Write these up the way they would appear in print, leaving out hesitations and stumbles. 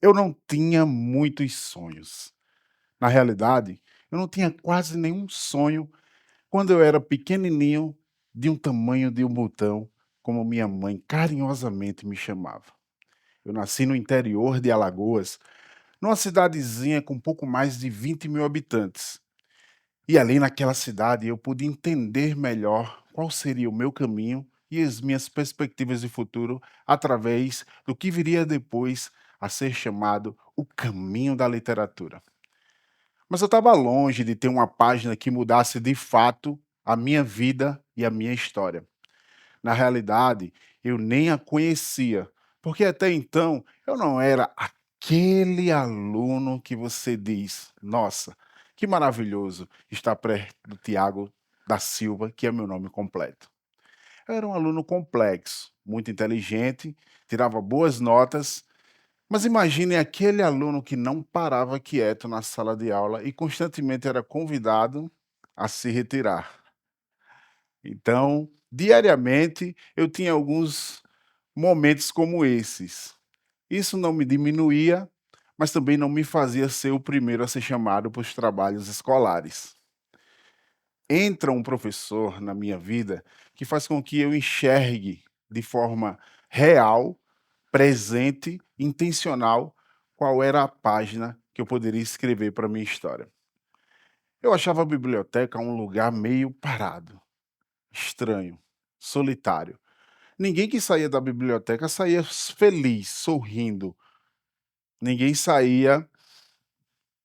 Eu não tinha muitos sonhos. Na realidade, eu não tinha quase nenhum sonho quando eu era pequenininho, de um tamanho de um botão, como minha mãe carinhosamente me chamava. Eu nasci no interior de Alagoas, numa cidadezinha com pouco mais de 20.000 habitantes. E ali naquela cidade eu pude entender melhor qual seria o meu caminho e as minhas perspectivas de futuro através do que viria depois a ser chamado o caminho da literatura. Mas eu estava longe de ter uma página que mudasse de fato a minha vida e a minha história. Na realidade, eu nem a conhecia, porque até então eu não era aquele aluno que você diz: nossa, que maravilhoso estar perto do Tiago da Silva, que é meu nome completo. Eu era um aluno complexo, muito inteligente, tirava boas notas, mas imagine aquele aluno que não parava quieto na sala de aula e constantemente era convidado a se retirar. Então, diariamente, eu tinha alguns momentos como esses. Isso não me diminuía, mas também não me fazia ser o primeiro a ser chamado para os trabalhos escolares. Entra um professor na minha vida que faz com que eu enxergue de forma real, presente, intencional, qual era a página que eu poderia escrever para a minha história. Eu achava a biblioteca um lugar meio parado, estranho, solitário. Ninguém que saía da biblioteca saía feliz, sorrindo. Ninguém saía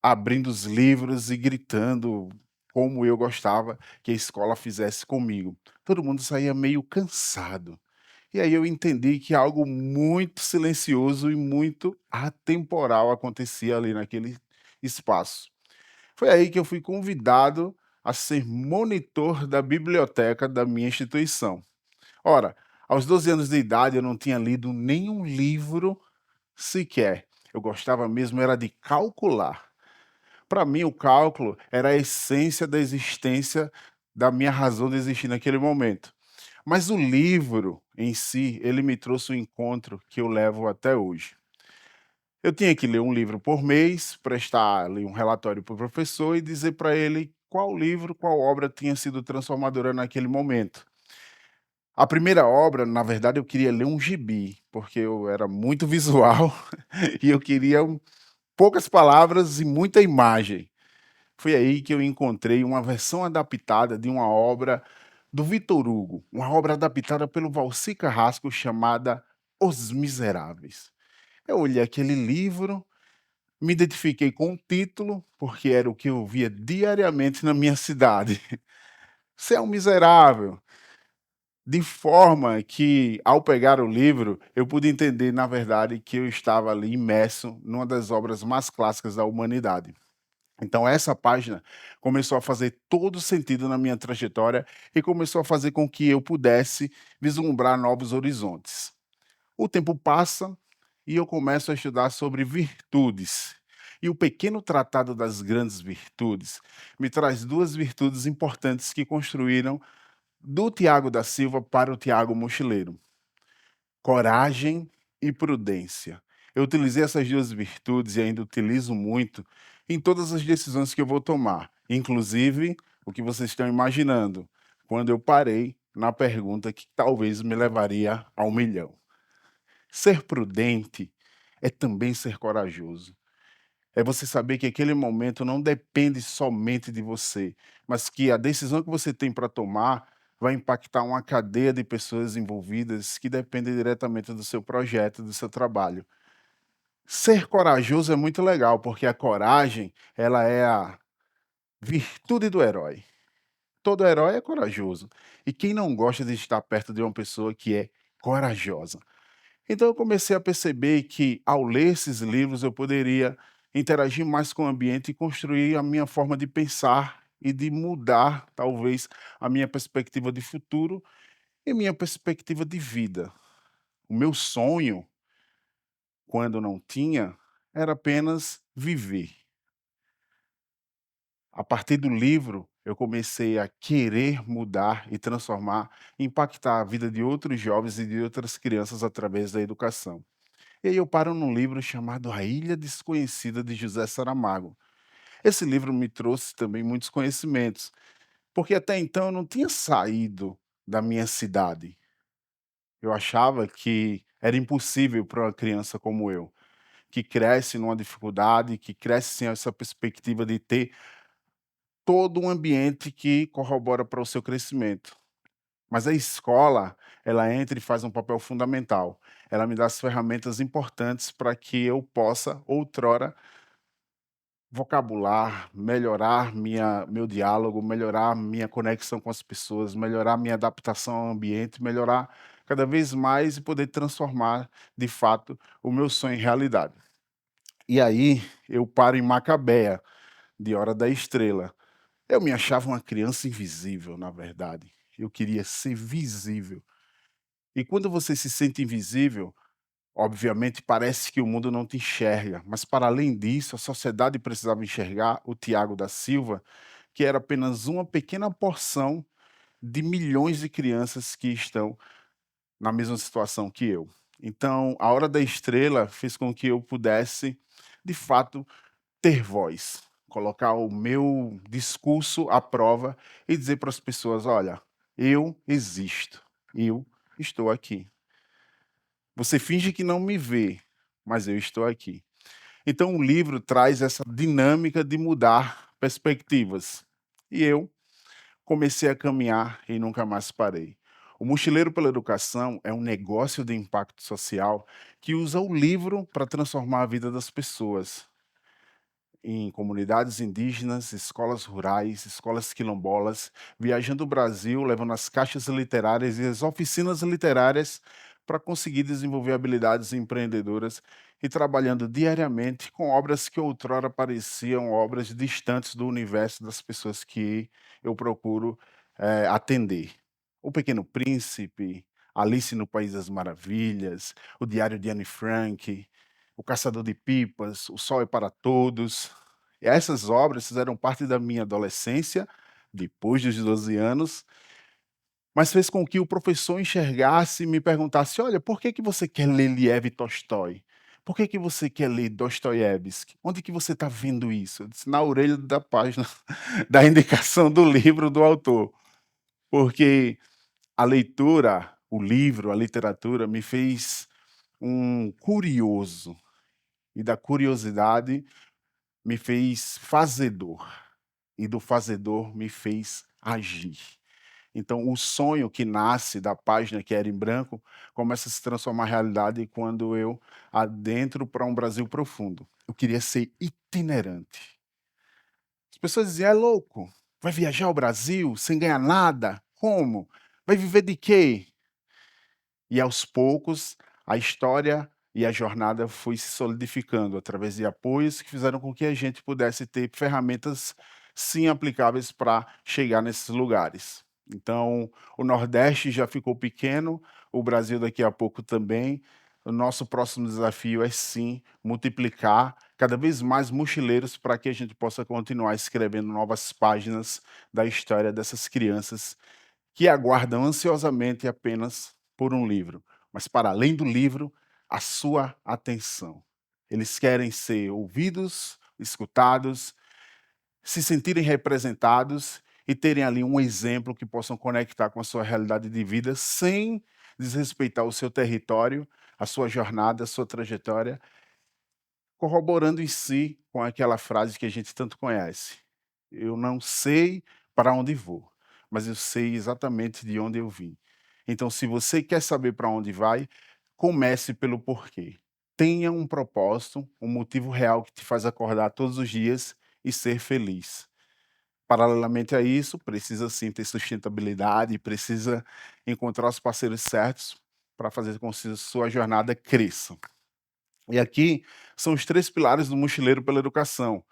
abrindo os livros e gritando como eu gostava que a escola fizesse comigo. Todo mundo saía meio cansado. E aí eu entendi que algo muito silencioso e muito atemporal acontecia ali naquele espaço. Foi aí que eu fui convidado a ser monitor da biblioteca da minha instituição. Ora, aos 12 anos de idade eu não tinha lido nenhum livro sequer. Eu gostava mesmo era de calcular. Para mim o cálculo era a essência da existência da minha razão de existir naquele momento. Mas o livro em si, ele me trouxe um encontro que eu levo até hoje. Eu tinha que ler um livro por mês, prestar ali um relatório para o professor e dizer para ele qual livro, qual obra tinha sido transformadora naquele momento. A primeira obra, na verdade, eu queria ler um gibi, porque eu era muito visual e eu queria poucas palavras e muita imagem. Foi aí que eu encontrei uma versão adaptada de uma obra do Victor Hugo, uma obra adaptada pelo Valci Carrasco chamada Os Miseráveis. Eu olhei aquele livro, me identifiquei com o título, porque era o que eu via diariamente na minha cidade. Você é um miserável. De forma que, ao pegar o livro, eu pude entender, na verdade, que eu estava ali imerso numa das obras mais clássicas da humanidade. Então, essa página começou a fazer todo sentido na minha trajetória e começou a fazer com que eu pudesse vislumbrar novos horizontes. O tempo passa e eu começo a estudar sobre virtudes. E o pequeno tratado das grandes virtudes me traz duas virtudes importantes que construíram do Tiago da Silva para o Tiago Mochileiro: coragem e prudência. Eu utilizei essas duas virtudes e ainda utilizo muito em todas as decisões que eu vou tomar, inclusive o que vocês estão imaginando, quando eu parei na pergunta que talvez me levaria ao milhão. Ser prudente é também ser corajoso. É você saber que aquele momento não depende somente de você, mas que a decisão que você tem para tomar vai impactar uma cadeia de pessoas envolvidas que dependem diretamente do seu projeto, do seu trabalho. Ser corajoso é muito legal, porque a coragem, ela é a virtude do herói. Todo herói é corajoso. E quem não gosta de estar perto de uma pessoa que é corajosa? Então eu comecei a perceber que, ao ler esses livros, eu poderia interagir mais com o ambiente e construir a minha forma de pensar e de mudar, talvez, a minha perspectiva de futuro e minha perspectiva de vida. O meu sonho, quando não tinha, era apenas viver. A partir do livro, eu comecei a querer mudar e transformar, impactar a vida de outros jovens e de outras crianças através da educação. E aí eu paro num livro chamado A Ilha Desconhecida de José Saramago. Esse livro me trouxe também muitos conhecimentos, porque até então eu não tinha saído da minha cidade. Eu achava que era impossível para uma criança como eu, que cresce numa dificuldade, que cresce sem essa perspectiva de ter todo um ambiente que corrobora para o seu crescimento. Mas a escola, ela entra e faz um papel fundamental. Ela me dá as ferramentas importantes para que eu possa, outrora, vocabular, melhorar meu diálogo, melhorar minha conexão com as pessoas, melhorar minha adaptação ao ambiente, melhorar cada vez mais e poder transformar, de fato, o meu sonho em realidade. E aí eu paro em Macabea, de Hora da Estrela. Eu me achava uma criança invisível, na verdade. Eu queria ser visível. E quando você se sente invisível, obviamente parece que o mundo não te enxerga, mas para além disso, a sociedade precisava enxergar o Tiago da Silva, que era apenas uma pequena porção de milhões de crianças que estão na mesma situação que eu. Então, a Hora da Estrela fez com que eu pudesse, de fato, ter voz, colocar o meu discurso à prova e dizer para as pessoas: olha, eu existo, eu estou aqui. Você finge que não me vê, mas eu estou aqui. Então o livro traz essa dinâmica de mudar perspectivas. E eu comecei a caminhar e nunca mais parei. O Mochileiro pela Educação é um negócio de impacto social que usa o livro para transformar a vida das pessoas em comunidades indígenas, escolas rurais, escolas quilombolas, viajando o Brasil, levando as caixas literárias e as oficinas literárias para conseguir desenvolver habilidades empreendedoras e trabalhando diariamente com obras que outrora pareciam obras distantes do universo das pessoas que eu procuro atender. O Pequeno Príncipe, Alice no País das Maravilhas, o Diário de Anne Frank, O Caçador de Pipas, O Sol é para Todos. E essas obras fizeram parte da minha adolescência, depois dos 12 anos, mas fez com que o professor enxergasse e me perguntasse: "Olha, por que que você quer ler Liev Tolstói? Por que que você quer ler Dostoiévski? Onde que você está vendo isso?" Eu disse: "Na orelha da página da indicação do livro do autor", porque a leitura, o livro, a literatura me fez um curioso, e da curiosidade me fez fazedor, e do fazedor me fez agir. Então, o sonho que nasce da página que era em branco começa a se transformar em realidade quando eu adentro para um Brasil profundo. Eu queria ser itinerante. As pessoas diziam: "É louco, vai viajar ao Brasil sem ganhar nada? Como? Vai viver de quê?" E aos poucos, a história e a jornada foi se solidificando através de apoios que fizeram com que a gente pudesse ter ferramentas, sim, aplicáveis para chegar nesses lugares. Então, o Nordeste já ficou pequeno, o Brasil daqui a pouco também. O nosso próximo desafio é, sim, multiplicar cada vez mais mochileiros para que a gente possa continuar escrevendo novas páginas da história dessas crianças que aguardam ansiosamente apenas por um livro, mas para além do livro, a sua atenção. Eles querem ser ouvidos, escutados, se sentirem representados e terem ali um exemplo que possam conectar com a sua realidade de vida sem desrespeitar o seu território, a sua jornada, a sua trajetória, corroborando em si com aquela frase que a gente tanto conhece: "Eu não sei para onde vou, mas eu sei exatamente de onde eu vim". Então, se você quer saber para onde vai, comece pelo porquê. Tenha um propósito, um motivo real que te faz acordar todos os dias e ser feliz. Paralelamente a isso, precisa sim ter sustentabilidade, precisa encontrar os parceiros certos para fazer com que sua jornada cresça. E aqui são os 3 pilares do Mochileiro pela Educação: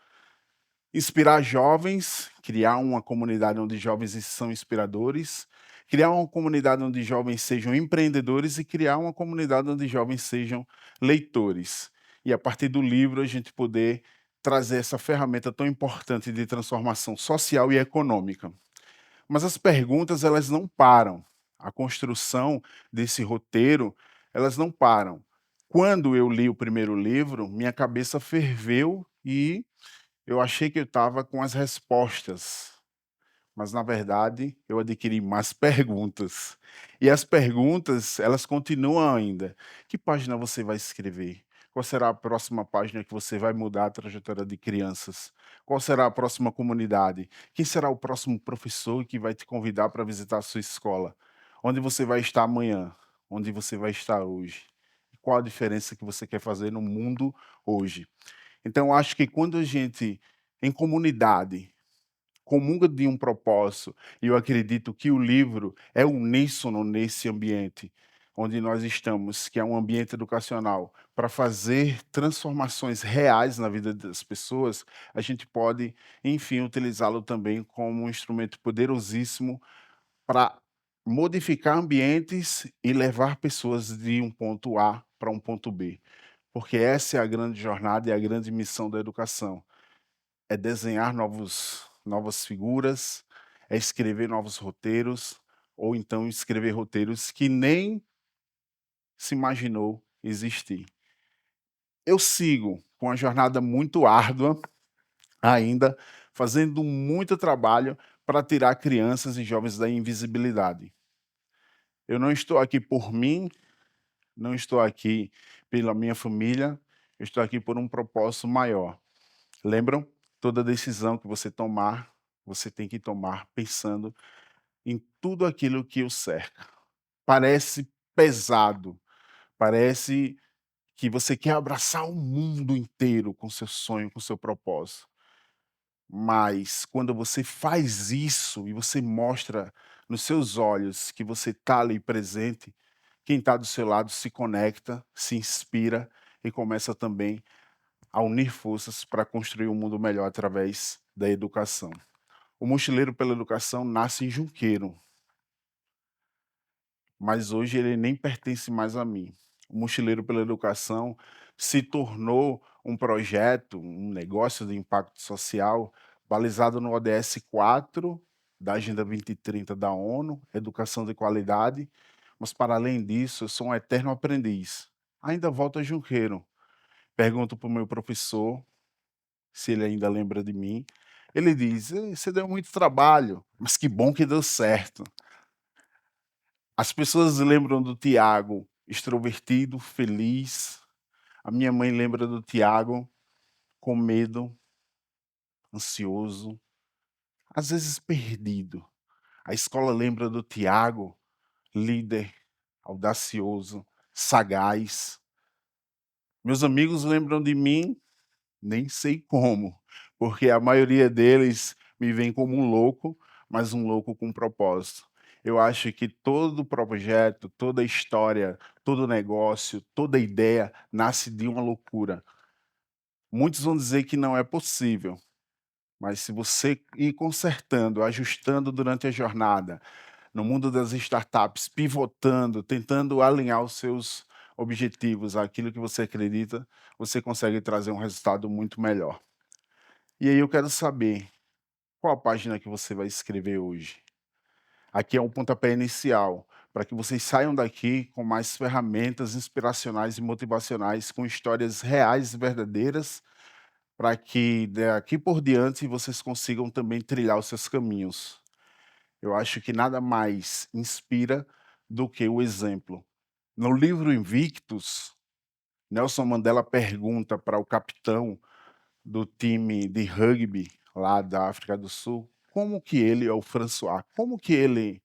inspirar jovens, criar uma comunidade onde jovens são inspiradores, criar uma comunidade onde jovens sejam empreendedores e criar uma comunidade onde jovens sejam leitores. E a partir do livro a gente poder trazer essa ferramenta tão importante de transformação social e econômica. Mas as perguntas, elas não param. A construção desse roteiro, elas não param. Quando eu li o primeiro livro, minha cabeça ferveu e eu achei que eu estava com as respostas, mas na verdade eu adquiri mais perguntas. E as perguntas, elas continuam ainda. Que página você vai escrever? Qual será a próxima página que você vai mudar a trajetória de crianças? Qual será a próxima comunidade? Quem será o próximo professor que vai te convidar para visitar a sua escola? Onde você vai estar amanhã? Onde você vai estar hoje? Qual a diferença que você quer fazer no mundo hoje? Então, eu acho que quando a gente, em comunidade, comunga de um propósito, e eu acredito que o livro é uníssono nesse ambiente onde nós estamos, que é um ambiente educacional, para fazer transformações reais na vida das pessoas, a gente pode, enfim, utilizá-lo também como um instrumento poderosíssimo para modificar ambientes e levar pessoas de um ponto A para um ponto B. Porque essa é a grande jornada e a grande missão da educação, é desenhar novas figuras, é escrever novos roteiros, ou então escrever roteiros que nem se imaginou existir. Eu sigo com uma jornada muito árdua ainda, fazendo muito trabalho para tirar crianças e jovens da invisibilidade. Eu não estou aqui por mim, não estou aqui pela minha família, eu estou aqui por um propósito maior. Lembram? Toda decisão que você tomar, você tem que tomar pensando em tudo aquilo que o cerca. Parece pesado, parece que você quer abraçar o mundo inteiro com seu sonho, com seu propósito. Mas quando você faz isso e você mostra nos seus olhos que você está ali presente, quem está do seu lado se conecta, se inspira e começa também a unir forças para construir um mundo melhor através da educação. O Mochileiro pela Educação nasce em Junqueiro, mas hoje ele nem pertence mais a mim. O Mochileiro pela Educação se tornou um projeto, um negócio de impacto social, balizado no ODS 4 da Agenda 2030 da ONU, Educação de Qualidade, mas para além disso, eu sou um eterno aprendiz. Ainda volto a Junqueiro, pergunto para o meu professor se ele ainda lembra de mim. Ele diz: Você deu muito trabalho, mas que bom que deu certo." As pessoas lembram do Tiago extrovertido, feliz. A minha mãe lembra do Tiago com medo, ansioso, às vezes perdido. A escola lembra do Tiago líder, audacioso, sagaz. Meus amigos lembram de mim, nem sei como, porque a maioria deles me vem como um louco, mas um louco com propósito. Eu acho que todo projeto, toda história, todo negócio, toda ideia nasce de uma loucura. Muitos vão dizer que não é possível, mas se você ir consertando, ajustando durante a jornada, no mundo das startups, pivotando, tentando alinhar os seus objetivos àquilo que você acredita, você consegue trazer um resultado muito melhor. E aí eu quero saber, qual a página que você vai escrever hoje? Aqui é um pontapé inicial, para que vocês saiam daqui com mais ferramentas inspiracionais e motivacionais, com histórias reais e verdadeiras, para que daqui por diante vocês consigam também trilhar os seus caminhos. Eu acho que nada mais inspira do que o exemplo. No livro Invictus, Nelson Mandela pergunta para o capitão do time de rugby lá da África do Sul, como que ele é o François, como que ele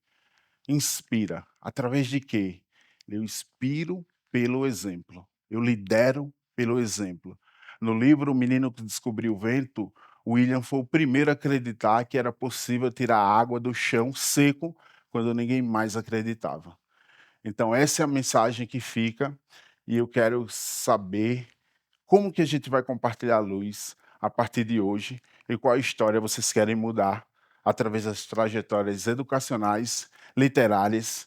inspira, através de quê? Eu inspiro pelo exemplo, eu lidero pelo exemplo. No livro O Menino que Descobriu o Vento, William foi o primeiro a acreditar que era possível tirar água do chão seco quando ninguém mais acreditava. Então essa é a mensagem que fica e eu quero saber como que a gente vai compartilhar a luz a partir de hoje e qual história vocês querem mudar através das trajetórias educacionais, literárias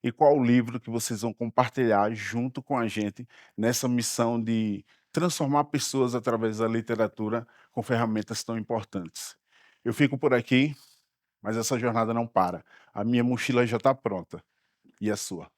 e qual livro que vocês vão compartilhar junto com a gente nessa missão de transformar pessoas através da literatura com ferramentas tão importantes. Eu fico por aqui, mas essa jornada não para. A minha mochila já está pronta. E a sua?